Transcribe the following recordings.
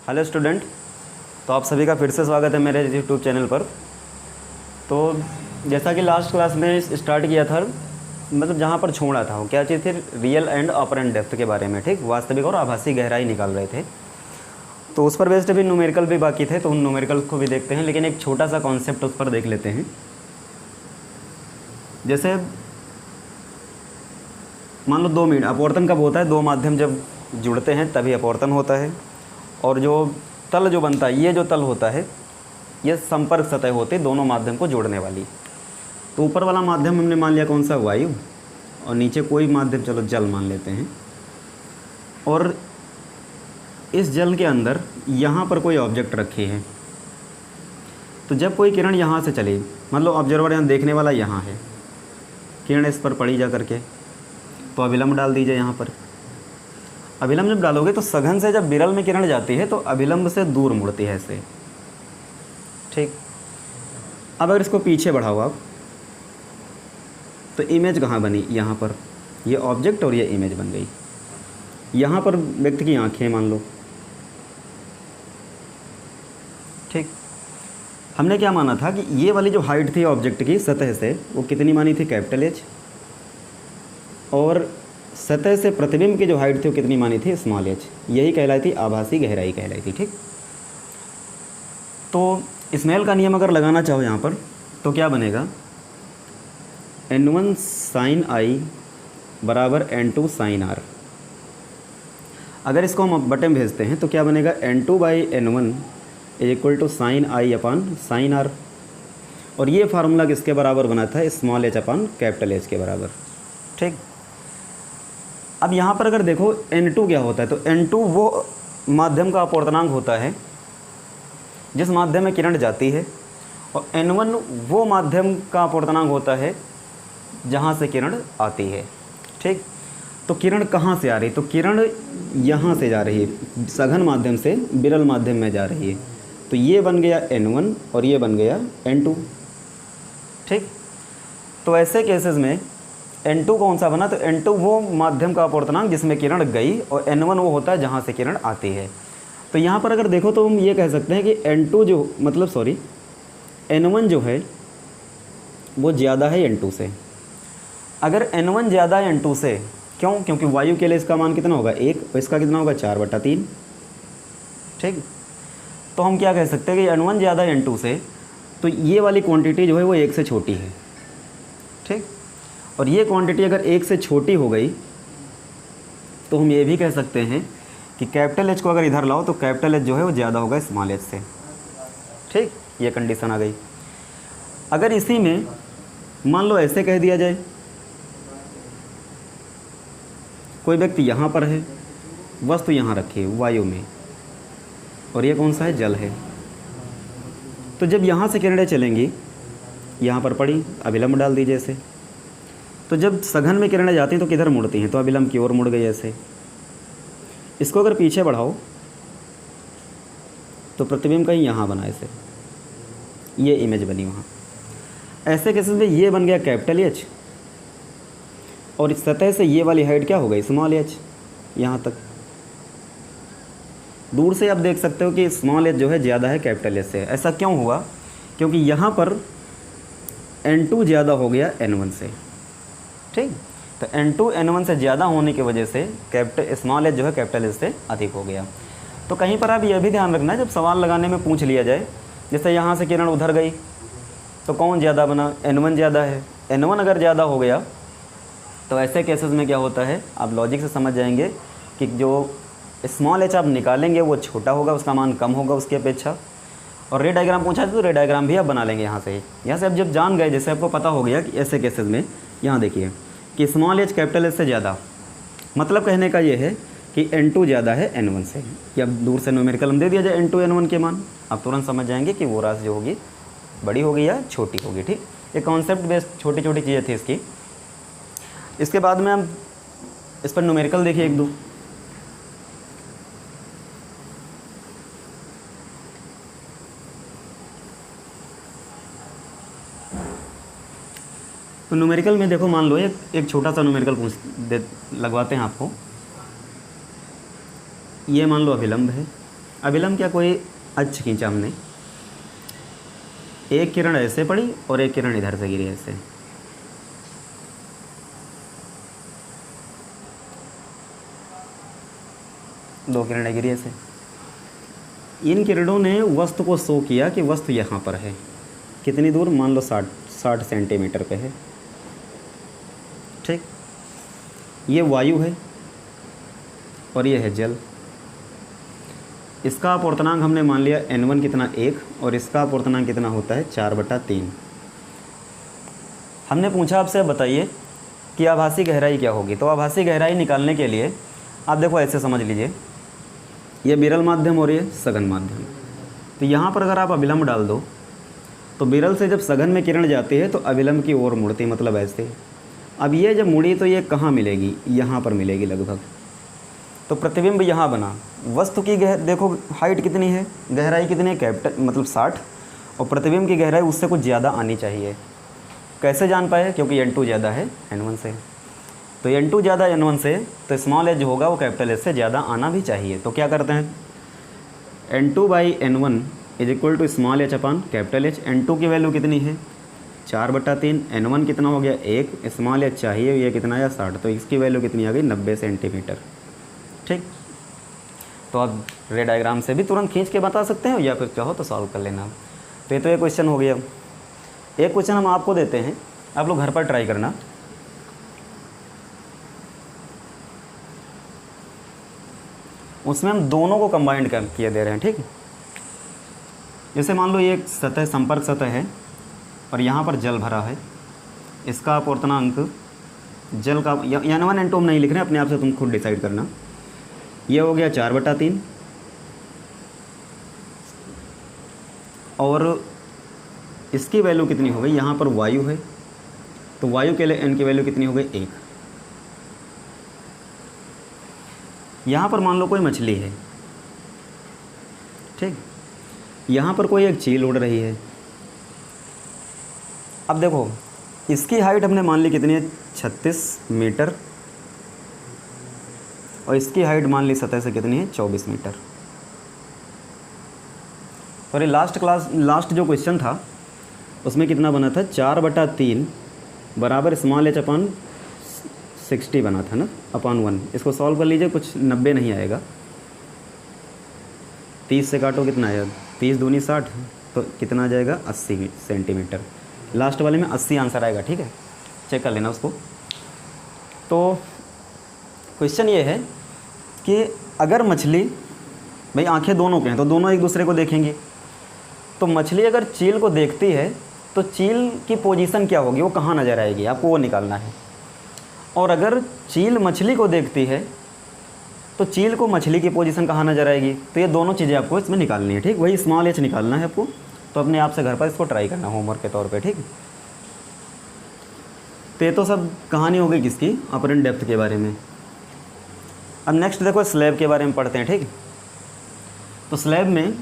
Hello student. तो आप सभी का फिर से स्वागत है मेरे यूट्यूब चैनल पर। तो जैसा कि लास्ट क्लास में स्टार्ट किया था, मतलब जहाँ पर छोड़ा था वो क्या चीज़ थी, रियल एंड ऑपरेंट डेप्थ के बारे में, ठीक, वास्तविक और आभासी गहराई निकाल रहे थे। तो उस पर बेस्ड भी न्यूमेरिकल भी बाकी थे, तो उन न्यूमेरिकल को भी देखते हैं, लेकिन एक छोटा सा कॉन्सेप्ट उस पर देख लेते हैं। जैसे मान लो 2 मिनट अपवर्तन कब होता है, 2 माध्यम जब जुड़ते हैं तभी अपवर्तन होता है। और जो तल जो बनता है, ये जो तल होता है, ये संपर्क सतह होती है दोनों माध्यम को जोड़ने वाली। तो ऊपर वाला माध्यम हमने मान लिया कौन सा, वायु, और नीचे कोई माध्यम चलो जल मान लेते हैं। और इस जल के अंदर यहाँ पर कोई ऑब्जेक्ट रखी है। तो जब कोई किरण यहाँ से चली, मतलब ऑब्जर्वर यहाँ देखने वाला यहाँ है, किरण इस पर पड़ी जा करके, तो अभिलंब डाल दीजिए यहाँ पर। अभिलंब जब डालोगे तो सघन से जब विरल में किरण जाती है तो अभिलंब से दूर मुड़ती है ऐसे, ठीक। अब अगर इसको पीछे बढ़ाओ आप, तो इमेज कहाँ बनी, यहाँ पर ये ऑब्जेक्ट और ये इमेज बन गई। यहाँ पर व्यक्ति की आँखें मान लो, ठीक। हमने क्या माना था कि ये वाली जो हाइट थी ऑब्जेक्ट की सतह से, वो कितनी मानी थी, कैपिटल एच। और सतह से प्रतिबिंब की जो हाइट थी वो कितनी मानी थी, स्मॉल एच। यही कहलाई थी आभासी गहराई कहलाई थी, ठीक। तो स्नेल का नियम अगर लगाना चाहो यहाँ पर तो क्या बनेगा, n1 साइन आई बराबर n2 साइन आर। अगर इसको हम बटन भेजते हैं तो क्या बनेगा, n2 by n1 is equal to sine i upon sine r. और ये फार्मूला किसके बराबर बना था, small h upon capital H के बराबर, ठीक। अब यहाँ पर अगर देखो n2 क्या होता है, तो n2 वो माध्यम का अपवर्तनांक होता है जिस माध्यम में किरण जाती है, और n1 वो माध्यम का अपवर्तनांक होता है जहाँ से किरण आती है, ठीक। तो किरण कहाँ से आ रही है, तो किरण यहाँ से जा रही है, सघन माध्यम से विरल माध्यम में जा रही है। तो ये बन गया n1 और ये बन गया n2, ठीक। तो ऐसे केसेस में n2 कौन सा बना, तो n2 वो माध्यम का अपवर्तनांक जिसमें किरण गई, और n1 वो होता है जहाँ से किरण आती है। तो यहाँ पर अगर देखो तो हम ये कह सकते हैं कि n2 जो मतलब सॉरी n1 जो है वो ज़्यादा है n2 से। अगर n1 ज़्यादा है n2 से, क्यों, क्योंकि वायु के लिए इसका मान कितना होगा 1, और इसका कितना होगा 4/3, ठीक। तो हम क्या कह सकते हैं कि n1 ज़्यादा है n2 से, तो ये वाली क्वांटिटी जो है वो 1 से छोटी है, ठीक। और ये क्वांटिटी अगर 1 से छोटी हो गई तो हम ये भी कह सकते हैं कि कैपिटल एच को अगर इधर लाओ तो कैपिटल एच जो है वो ज़्यादा होगा स्मॉल एच से, ठीक। ये कंडीशन आ गई। अगर इसी में मान लो ऐसे कह दिया जाए, कोई व्यक्ति यहाँ पर है, वस्तु यहाँ रखी है वायु में, और ये कौन सा है, जल है। तो जब यहाँ से किरणें चलेंगी, यहाँ पर पड़ी, अभिलंब डाल दीजिए ऐसे। तो जब सघन में किरणें जाती हैं तो किधर मुड़ती हैं, तो अभिलंब की ओर मुड़ गई ऐसे। इसको अगर पीछे बढ़ाओ तो प्रतिबिंब कहीं यहाँ बना ऐसे, ये इमेज बनी वहाँ। ऐसे केसेस में ये बन गया कैपिटल एच, और इस सतह से ये वाली हाइट क्या हो गई, स्मॉल एच, यहाँ तक। दूर से आप देख सकते हो कि स्मॉल एच जो है ज़्यादा है कैपिटल एच से। ऐसा क्यों हुआ, क्योंकि यहाँ पर n2 ज़्यादा हो गया n1 से, ठीक। तो n2 n1 से ज़्यादा होने की वजह से कैपिटल स्मॉल एच जो है कैपिटल एच से अधिक हो गया। तो कहीं पर आप यह भी ध्यान रखना, जब सवाल लगाने में पूछ लिया जाए, जैसे यहाँ से किरण उधर गई तो कौन ज़्यादा बना, n1 ज़्यादा है। n1 अगर ज़्यादा हो गया तो ऐसे केसेस में क्या होता है, आप लॉजिक से समझ जाएंगे कि जो स्मॉल एच आप निकालेंगे वो छोटा होगा, उसका मान कम होगा उसकी अपेक्षा। और रे डायग्राम पूछा तो रे डायग्राम भी आप बना लेंगे यहाँ से। यहाँ से आप जब जान गए, जैसे आपको पता हो गया कि ऐसे केसेस में, यहाँ देखिए कि स्मॉल एच कैपिटल एच से ज़्यादा, मतलब कहने का ये है कि n2 ज़्यादा है n1 से। या दूर से न्यूमेरिकल हम दे दिया जाए n2 n1 के मान, आप तुरंत समझ जाएंगे कि वो राशि जो होगी बड़ी होगी या छोटी होगी, ठीक। ये कॉन्सेप्ट बेस्ड छोटी छोटी चीज़ें थी इसकी। इसके बाद में हम इस पर न्यूमेरिकल देखिए 1-2। तो न्यूमेरिकल में देखो, मान लो एक छोटा सा न्यूमेरिकल लगवाते हैं आपको। ये मान लो अभिलंब है, अभिलंब क्या, कोई अक्ष खींचा हमने, एक किरण ऐसे पड़ी और एक किरण इधर से गिरी ऐसे, दो किरणें गिरी ऐसे। इन किरणों ने वस्तु को शो किया कि वस्तु यहाँ पर है, कितनी दूर, मान लो 60 सेंटीमीटर पे है। ठीक, ये वायु है और ये है जल। इसका अपूर्णांक हमने मान लिया n1 कितना 1, और इसका अपूर्णांक कितना होता है 4/3। हमने पूछा आपसे बताइए कि आभासी गहराई क्या होगी। तो आभासी गहराई निकालने के लिए आप देखो ऐसे समझ लीजिए, ये विरल माध्यम और ये सघन माध्यम। तो यहाँ पर अगर आप अभिलंब डाल दो तो विरल से जब सघन में किरण जाती है तो अभिलंब की ओर मुड़ती, मतलब ऐसे। अब ये जब मुड़ी तो ये कहाँ मिलेगी, यहाँ पर मिलेगी लगभग। तो प्रतिबिंब यहाँ बना। वस्तु की देखो हाइट कितनी है, गहराई कितनी है, कैपिटल मतलब 60, और प्रतिबिंब की गहराई उससे कुछ ज़्यादा आनी चाहिए। कैसे जान पाए, क्योंकि n2 ज़्यादा है n1 से। तो n2 ज़्यादा n1 से, तो स्मॉल h जो होगा वो कैपिटल एच से ज़्यादा आना भी चाहिए। तो क्या करते हैं, n2/n1 is equal to small h upon capital H। n2 की वैल्यू कितनी है 4/3, n1 कितना हो गया 1, स्मॉल h चाहिए, ये कितना आया 60, तो इसकी वैल्यू कितनी आ गई 90 सेंटीमीटर। ठीक, तो आप रे डायग्राम से भी तुरंत खींच के बता सकते हैं, या फिर चाहो तो सॉल्व कर लेना। तो ये क्वेश्चन हो गया। एक क्वेश्चन हम आपको देते हैं, आप लोग घर पर ट्राई करना। उसमें हम दोनों को कंबाइंड किए दे रहे हैं। ठीक, जैसे मान लो ये एक सतह, संपर्क सतह है और यहाँ पर जल भरा है। इसका अपूर्णांक जल का n1 n2 हम नहीं लिख रहे हैं, अपने आप से तुम खुद डिसाइड करना। ये हो गया 4/3, और इसकी वैल्यू कितनी हो गई, यहाँ पर वायु है तो वायु के लिए n की वैल्यू कितनी हो गई 1। यहाँ पर मान लो कोई मछली है, ठीक, यहाँ पर कोई एक चील उड़ रही है। अब देखो इसकी हाइट हमने मान ली कितनी है 36 मीटर, और इसकी हाइट मान ली सतह से कितनी है 24 मीटर। और ये लास्ट जो क्वेश्चन था उसमें कितना बना था 4/3 बराबर स्मॉल h अपान 60 बना था ना, अपान 1। इसको सॉल्व कर लीजिए, कुछ 90 नहीं आएगा। 30 से काटो कितना आएगा, 30 दूनी 60, तो कितना आ जाएगा 80 सेंटीमीटर। लास्ट वाले में 80 आंसर आएगा। ठीक है, चेक कर लेना उसको। तो क्वेश्चन ये है कि अगर मछली, भाई आंखें दोनों के हैं तो दोनों एक दूसरे को देखेंगी, तो मछली अगर चील को देखती है तो चील की पोजीशन क्या होगी, वो कहाँ नज़र आएगी, आपको वो निकालना है। और अगर चील मछली को देखती है तो चील को मछली की पोजीशन कहाँ नज़र आएगी। तो ये दोनों चीज़ें आपको इसमें निकालनी है। ठीक, वही स्मॉल h निकालना है आपको। तो अपने आप से घर पर इसको ट्राई करना होमवर्क के तौर पे। ठीक, तो ये तो सब कहानी हो गई किसकी, अपरेंट डेप्थ के बारे में। अब नेक्स्ट देखो स्लैब के बारे में पढ़ते हैं। ठीक, तो स्लैब में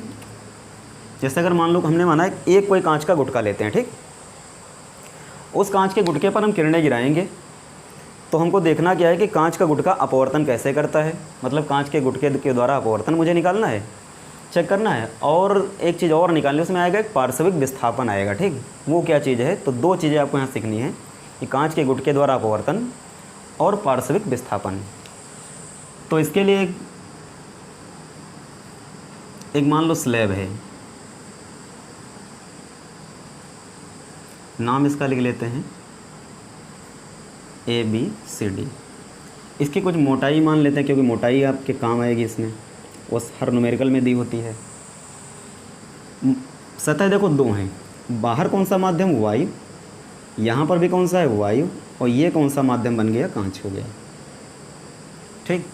जैसे अगर मान लो हमने माना एक कोई कांच का गुटका लेते हैं। ठीक, उस कांच के गुटके पर हम किरणें गिराएंगे, तो हमको देखना क्या है कि कांच का गुटका अपवर्तन कैसे करता है, मतलब कांच के गुटके के द्वारा अपवर्तन मुझे निकालना है, चेक करना है। और एक चीज़ और निकालनी, उसमें आएगा एक पार्श्विक विस्थापन आएगा। ठीक, वो क्या चीज़ है, तो दो चीज़ें आपको यहाँ सीखनी है कि कांच के गुटके द्वारा अपवर्तन और पार्श्विक विस्थापन। तो इसके लिए एक मान लो स्लैब है, नाम इसका लिख लेते हैं ABCD। इसकी कुछ मोटाई मान लेते हैं, क्योंकि मोटाई आपके काम आएगी इसमें, वो हर न्यूमेरिकल में दी होती है। सतह देखो दो हैं, बाहर कौन सा माध्यम, वायु, यहाँ पर भी कौन सा है, वायु, और ये कौन सा माध्यम बन गया, कांच हो गया। ठीक,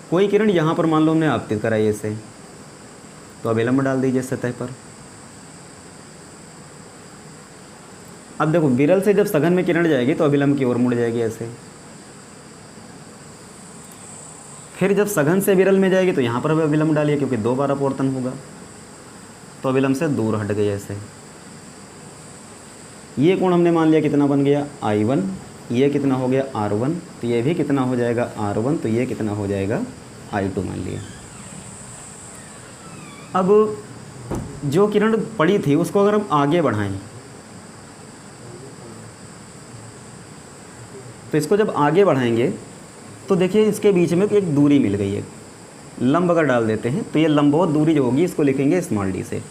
कोई किरण यहाँ पर मान लो हमने आपतित कराई ऐसे, तो अभिलंब डाल दीजिए सतह पर। अब देखो विरल से जब सघन में किरण जाएगी तो अभिलंब की ओर मुड़ जाएगी ऐसे। फिर जब सघन से विरल में जाएगी तो यहाँ पर भी अभिलंब डालिए, क्योंकि 2 बार अपवर्तन होगा, तो अभिलंब से दूर हट गई ऐसे। ये कोण हमने मान लिया कितना बन गया I1, ये कितना हो गया R1, तो ये भी कितना हो जाएगा R1, तो ये कितना हो जाएगा I2 मान लिया। अब जो किरण पड़ी थी उसको अगर हम आगे बढ़ाएं, तो इसको जब आगे बढ़ाएंगे तो देखिए इसके बीच में एक दूरी मिल गई है, लंब अगर डाल देते हैं तो ये लंबवत दूरी जो होगी इसको लिखेंगे स्मॉल डी से।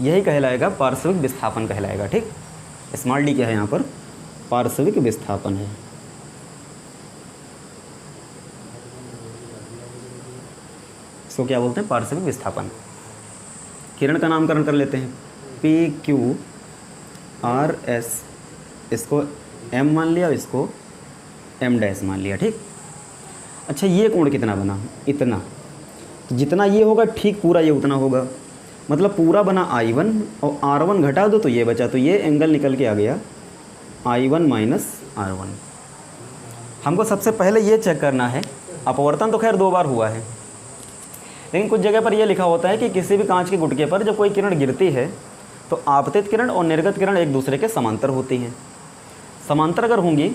यही कहलाएगा पार्श्विक विस्थापन कहलाएगा। ठीक, स्मॉल डी क्या है यहाँ पर? पार्श्विक विस्थापन है। इसको क्या बोलते हैं? पार्श्विक विस्थापन। किरण का नामकरण कर लेते हैं, पी क्यू आर एस, इसको एम मान लिया, इसको एम डैश मान लिया। ठीक, अच्छा ये कोण कितना बना? इतना। तो जितना ये होगा ठीक पूरा ये उतना होगा, मतलब पूरा बना I1 और R1 घटा दो तो ये बचा, तो ये एंगल निकल के आ गया I1 माइनस R1। हमको सबसे पहले ये चेक करना है, अपवर्तन तो खैर 2 बार हुआ है, लेकिन कुछ जगह पर यह लिखा होता है कि किसी भी कांच के गुटके पर जब कोई किरण गिरती है तो आपतित किरण और निर्गत किरण एक दूसरे के समांतर होती हैं। समांतर अगर होंगी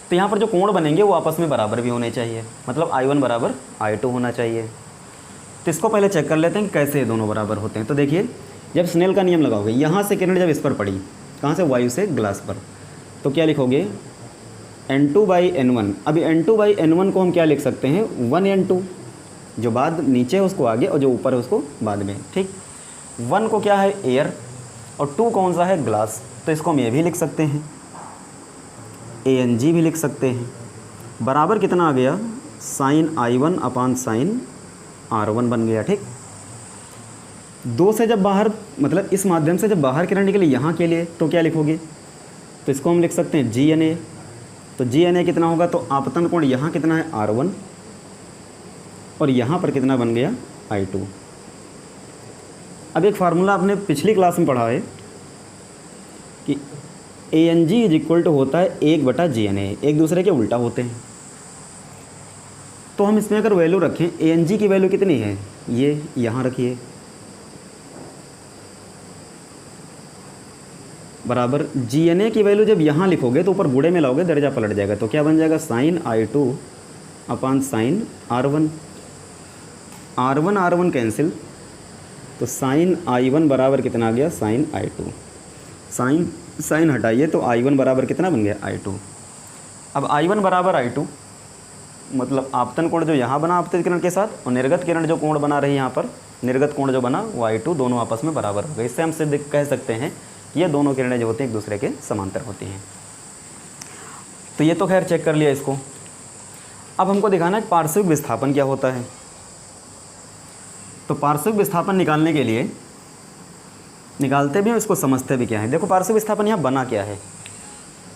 तो यहाँ पर जो कोण बनेंगे वो आपस में बराबर भी होने चाहिए, मतलब I1 बराबर I2 होना चाहिए। तो इसको पहले चेक कर लेते हैं कैसे ये दोनों बराबर होते हैं। तो देखिए, जब स्नेल का नियम लगाओगे, यहाँ से किरण जब इस पर पड़ी, कहाँ से? वायु से ग्लास पर, तो क्या लिखोगे? N2/N1। अभी N2/N1 को हम क्या लिख सकते हैं? 1N2, जो बाद नीचे है उसको आगे और जो ऊपर है उसको बाद में। ठीक, 1 को क्या है? एयर, और 2 कौन सा है? ग्लास। तो इसको हम ये भी लिख सकते हैं, ANG भी लिख सकते हैं। बराबर कितना आ गया? साइन I1 अपान साइन R1 बन गया। ठीक, 2 से जब बाहर, मतलब इस माध्यम से जब बाहर किरण निकली यहाँ के लिए, तो क्या लिखोगे? तो इसको हम लिख सकते हैं GNA। तो GNA कितना होगा? तो आपतन कोण यहाँ कितना है? R1, और यहाँ पर कितना बन गया? I2। अब एक फार्मूला आपने पिछली क्लास में पढ़ा है कि ANG इज इक्वल टू होता है 1/GNA, एक दूसरे के उल्टा होते हैं। तो हम इसमें अगर वैल्यू रखें, ANG की वैल्यू कितनी है? ये यहाँ रखिए, बराबर GNA की वैल्यू जब यहाँ लिखोगे तो ऊपर गुणे में लाओगे, दर्जा पलट जाएगा। तो क्या बन जाएगा? Sine I2 upon sine R1। R1 cancel, तो साइन I1 बराबर कितना आ गया? Sign I2। साइन हटाइए तो I1 बराबर कितना बन गया? I2। अब I1 बराबर I2, मतलब आपतन कोण जो यहाँ बना आपतित किरण के साथ, और निर्गत किरण जो कोण बना रही है यहाँ पर, निर्गत कोण जो बना वो I2, दोनों आपस में बराबर हो गए। इससे हम सिद्ध कह सकते हैं कि ये दोनों किरणें जो होती हैं एक दूसरे के समांतर होती हैं। तो ये तो खैर चेक कर लिया इसको। अब हमको दिखाना है पार्श्विक विस्थापन क्या होता है। तो पार्श्विक विस्थापन निकालने के लिए, निकालते भी हैं इसको, समझते भी क्या है। देखो पार्श्विक विस्थापन यहाँ बना क्या है?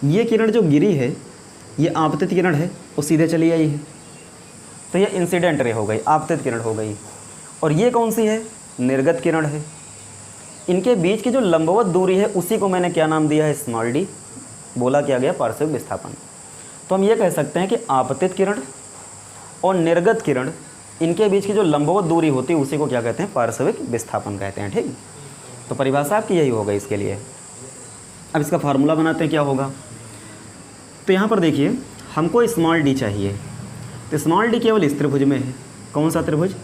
ये किरण जो गिरी है ये आपतित किरण है, वो सीधे चली आई है, तो ये इंसिडेंट रे हो गई, आपतित किरण हो गई। और ये कौन सी है? निर्गत किरण है। इनके बीच की जो लंबवत दूरी है उसी को मैंने क्या नाम दिया है? Small D. बोला क्या गया? पार्श्विक विस्थापन। तो हम ये कह सकते हैं कि आपतित किरण और निर्गत किरण, इनके बीच की जो लंबवत दूरी होती है उसी को क्या कहते हैं? पार्श्विक विस्थापन कहते हैं। ठीक, तो परिभाषा आपकी यही होगा इसके लिए। अब इसका फार्मूला बनाते हैं, क्या होगा? तो यहाँ पर देखिए, हमको स्मॉल डी चाहिए, तो स्मॉल डी केवल इस त्रिभुज में है। कौन सा त्रिभुज?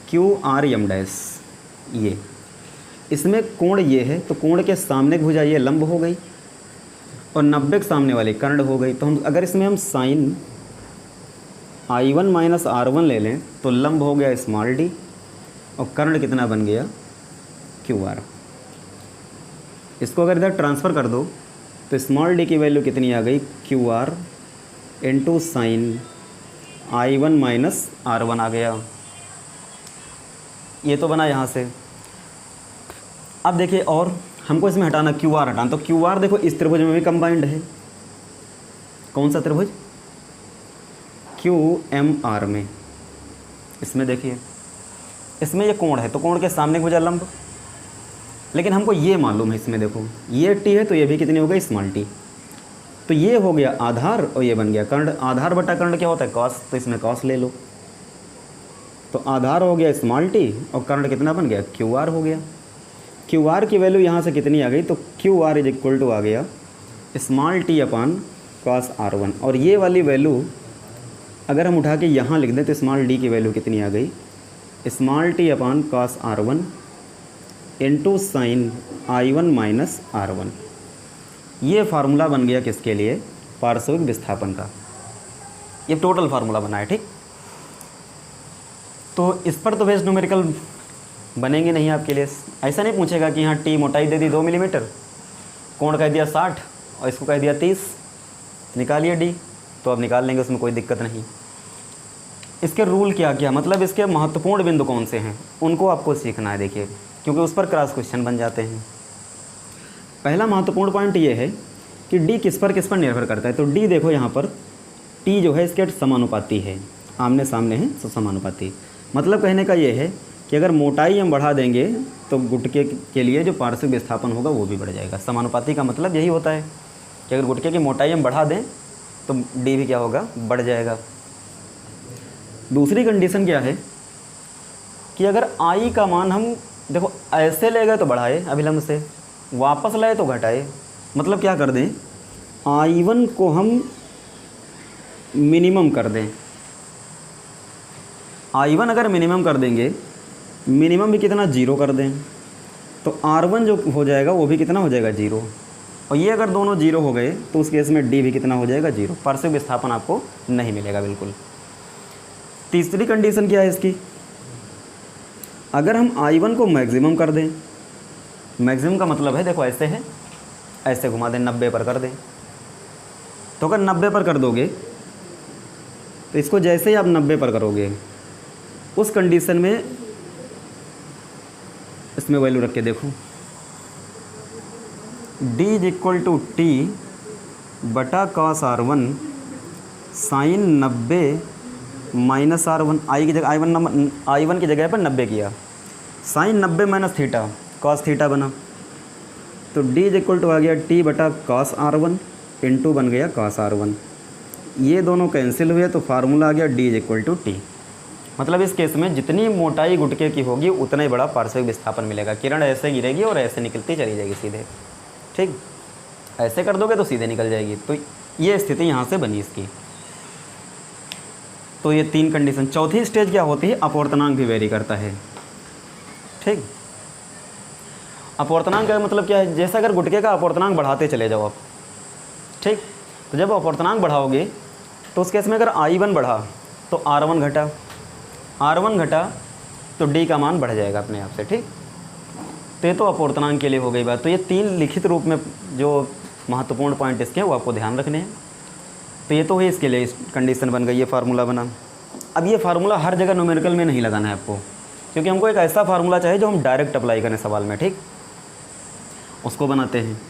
QRM dash. ये इसमें कोण ये है, तो कोण के सामने भुजा ये लंब हो गई और 90 के सामने वाली कर्ण हो गई। तो हम अगर इसमें हम साइन I1 माइनस R1 ले लें तो लंब हो गया स्मॉल डी और कर्ण कितना बन गया? QR। इसको अगर इधर ट्रांसफ़र कर दो तो स्मॉल डी की वैल्यू कितनी आ गई? QR into sine I1 minus R1 आ गया। ये तो बना यहाँ से। अब देखिए, और हमको इसमें हटाना, QR हटाना, तो QR देखो इस त्रिभुज में भी कंबाइंड है। कौन सा त्रिभुज? QMR में। इसमें देखिए, इसमें ये कोण है तो कोण के सामने भुजा लंब, लेकिन हमको ये मालूम है, इसमें देखो ये T है तो ये भी कितनी हो गई? Small T. तो ये हो गया आधार और ये बन गया कर्ण। आधार बटा कर्ण क्या होता है? कॉस। तो इसमें कॉस ले लो, तो आधार हो गया स्मॉल टी और कर्ण कितना बन गया? QR हो गया। QR की वैल्यू यहाँ से कितनी आ गई? तो QR इज इक्वल टू आ गया small T upon cos R1। और ये वाली वैल्यू अगर हम उठा के यहाँ लिख दें तो स्मॉल डी की वैल्यू कितनी आ गई? Small T upon cos R1 into sine I1 minus R1। ये फार्मूला बन गया किसके लिए, पार्श्विक विस्थापन का। ये टोटल फार्मूला बना है, ठीक। तो इस पर तो बेस्ड न्यूमेरिकल बनेंगे नहीं आपके लिए। ऐसा नहीं पूछेगा कि यहाँ टी मोटाई दे दी 2 मिलीमीटर, कोण कह दिया 60 और इसको कह दिया 30, निकालिए डी, तो अब निकाल लेंगे, उसमें कोई दिक्कत नहीं। इसके रूल क्या क्या, मतलब इसके महत्वपूर्ण बिंदु कौन से हैं, उनको आपको सीखना है, देखिए, क्योंकि उस पर क्रॉस क्वेश्चन बन जाते हैं। पहला महत्वपूर्ण पॉइंट ये है कि डी किस पर निर्भर करता है। तो डी देखो यहाँ पर टी जो है इसके समानुपाती है, आमने सामने है तो समानुपाती। मतलब कहने का ये है कि अगर मोटाई हम बढ़ा देंगे तो गुटके के लिए जो पार्श्विक विस्थापन होगा वो भी बढ़ जाएगा। समानुपाती का मतलब यही होता है कि अगर गुटके की मोटाई हम बढ़ा दें तो डी भी क्या होगा, बढ़ जाएगा। दूसरी कंडीशन क्या है कि अगर आई का मान हम देखो ऐसे ले गए तो बढ़ाए अभिलंब से, वापस लाए तो घटाए। मतलब क्या कर दें, I1 को हम मिनिमम कर दें। I1 अगर मिनिमम कर देंगे, मिनिमम भी कितना, 0 कर दें, तो R1 जो हो जाएगा वो भी कितना हो जाएगा, 0। और ये अगर दोनों 0 हो गए तो उस केस में D भी कितना हो जाएगा, 0। पार्श्विक विस्थापन आपको नहीं मिलेगा बिल्कुल। तीसरी कंडीशन क्या है इसकी, अगर हम I1 को मैक्सिमम कर दें, मैक्सिमम का मतलब है देखो ऐसे है, ऐसे घुमा दें, 90 पर कर दें। तो अगर 90 पर कर दोगे तो इसको जैसे ही आप 90 पर करोगे उस कंडीशन में इसमें वैल्यू रख के देखो, D is equal to T बटा cos R1 sine 90 minus R1। I की जगह I1 की जगह पर 90 किया, sine 90 minus theta, cos theta बना। तो D इज इक्वल टू आ गया टी बटा कॉस R1 इंटू बन गया कॉस R1। ये दोनों कैंसिल हुए तो फार्मूला आ गया D is equal to t. मतलब इस केस में जितनी मोटाई गुटके की होगी उतना ही बड़ा पार्श्विक विस्थापन मिलेगा। किरण ऐसे गिरेगी और ऐसे निकलती चली जाएगी सीधे, ठीक। ऐसे कर दोगे तो सीधे निकल जाएगी। तो ये स्थिति यहाँ से बनी इसकी। तो ये 3 कंडीशन। चौथी स्टेज क्या होती है, अपवर्तनांक भी वेरी करता है, ठीक। अपवर्तनांक का मतलब क्या है, जैसे अगर गुटके का अपवर्तनांक बढ़ाते चले जाओ आप, ठीक। तो जब अपवर्तनांक बढ़ाओगे तो उस केस में अगर I1 बढ़ा तो R1 घटा, R1 घटा तो D का मान बढ़ जाएगा अपने आप से, ठीक। तो ये तो अपवर्तनांक के लिए हो गई बात। तो ये 3 लिखित रूप में जो महत्वपूर्ण पॉइंट इसके हैं वो आपको ध्यान रखने हैं। तो ये तो है इसके लिए कंडीशन बन गई, ये फार्मूला बना। अब ये फार्मूला हर जगह न्यूमेरिकल में नहीं लगाना है आपको, क्योंकि हमको एक ऐसा फार्मूला चाहिए जो हम डायरेक्ट अप्लाई करें सवाल में, ठीक। उसको बनाते हैं।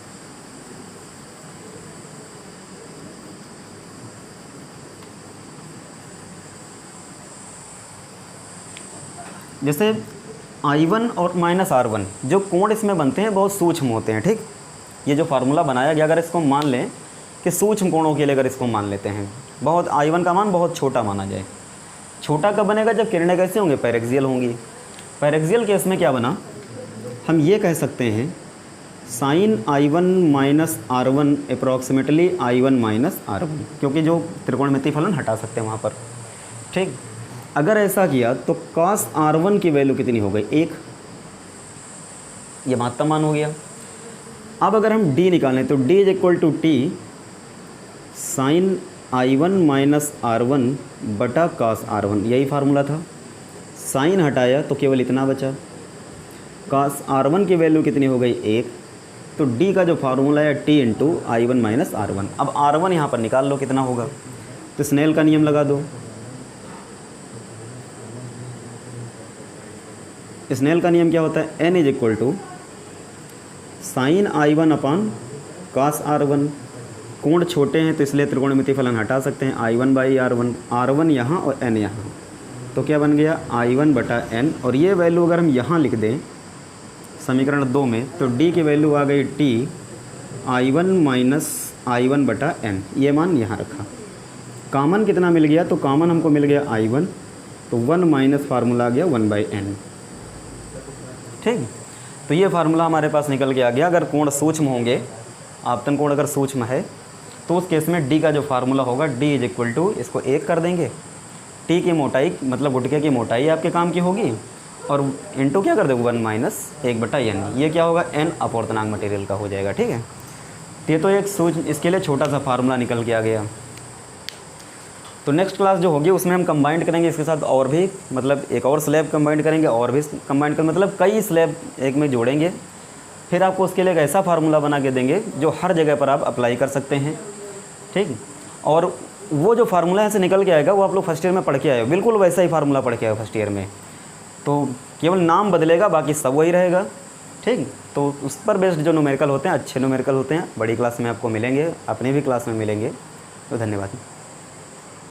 जैसे I1 और माइनस R1 जो कोण इसमें बनते हैं बहुत सूक्ष्म होते हैं, ठीक। ये जो फार्मूला बनाया गया, अगर इसको मान लें कि सूक्ष्म कोणों के लिए अगर इसको मान लेते हैं, बहुत I1 का मान बहुत छोटा माना जाए। छोटा कब बनेगा, जब किरणें कैसे होंगे, पैरेक्सियल होंगी। पैरेक्सियल केस में क्या बना, हम ये कह सकते हैं sign I1 minus R1 approximately I1 minus R1, क्योंकि जो त्रिकोणमितीय फलन हटा सकते हैं वहाँ पर, ठीक। अगर ऐसा किया तो cos R1 की वैल्यू कितनी हो गई, 1। ये महत्तम मान हो गया। अब अगर हम D निकालें तो D is equal to t sine I1 minus R1 बटा cos R1, यही फार्मूला था। साइन हटाया तो केवल इतना बचा, cos R1 की वैल्यू कितनी हो गई, 1। तो D का जो फार्मूला है T into I1 minus R1। अब R1 यहाँ पर निकाल लो कितना होगा, तो स्नेल का नियम लगा दो। स्नेल का नियम क्या होता है, n is equal to sine I1 upon cos R1। कोण छोटे हैं तो इसलिए त्रिकोणमितीय फलन हटा सकते हैं, I1 बाई R1, R1 यहाँ और n यहाँ, तो क्या बन गया I1 बटा n। और ये वैल्यू अगर हम यहाँ लिख दें समीकरण 2 में तो D की वैल्यू आ गई T I1 माइनस I1 बटा n। ये मान यहाँ रखा, कॉमन कितना मिल गया, तो कॉमन हमको मिल गया I1, तो 1 माइनस फार्मूला आ गया 1 बाई n, ठीक। तो ये फार्मूला हमारे पास निकल के आ गया। अगर कोण सूक्ष्म होंगे, आपतन कोण अगर सूक्ष्म है तो उस केस में D का जो फार्मूला होगा D इज इक्वल टू, इसको 1 कर देंगे टी की मोटाई मतलब गुटके की मोटाई आपके काम की होगी, और इनटू क्या कर दोगे 1 माइनस 1/n, ये क्या होगा n अपूर्णांक मटेरियल का हो जाएगा। ठीक है, ये तो एक सूच इसके लिए छोटा सा फार्मूला निकल के आ गया। तो नेक्स्ट क्लास जो होगी उसमें हम कंबाइंड करेंगे इसके साथ और भी, मतलब एक और स्लैब कंबाइंड करेंगे, और भी कंबाइंड कर मतलब कई स्लैब एक में जोड़ेंगे, फिर आपको उसके लिए एक ऐसा फार्मूला बना के देंगे जो हर जगह पर आप अप्लाई कर सकते हैं। ठीक, और वो जो फार्मूला यहाँ से निकल के आएगा वो आप लोग फर्स्ट ईयर में पढ़ के आए हो, बिल्कुल वैसा ही फार्मूला पढ़ के आए हो फर्स्ट ईयर में, तो केवल नाम बदलेगा, बाकी सब वही रहेगा। ठीक, तो उस पर बेस्ड जो न्यूमेरिकल होते हैं अच्छे न्यूमेरिकल होते हैं, बड़ी क्लास में आपको मिलेंगे, अपनी भी क्लास में मिलेंगे। तो धन्यवाद।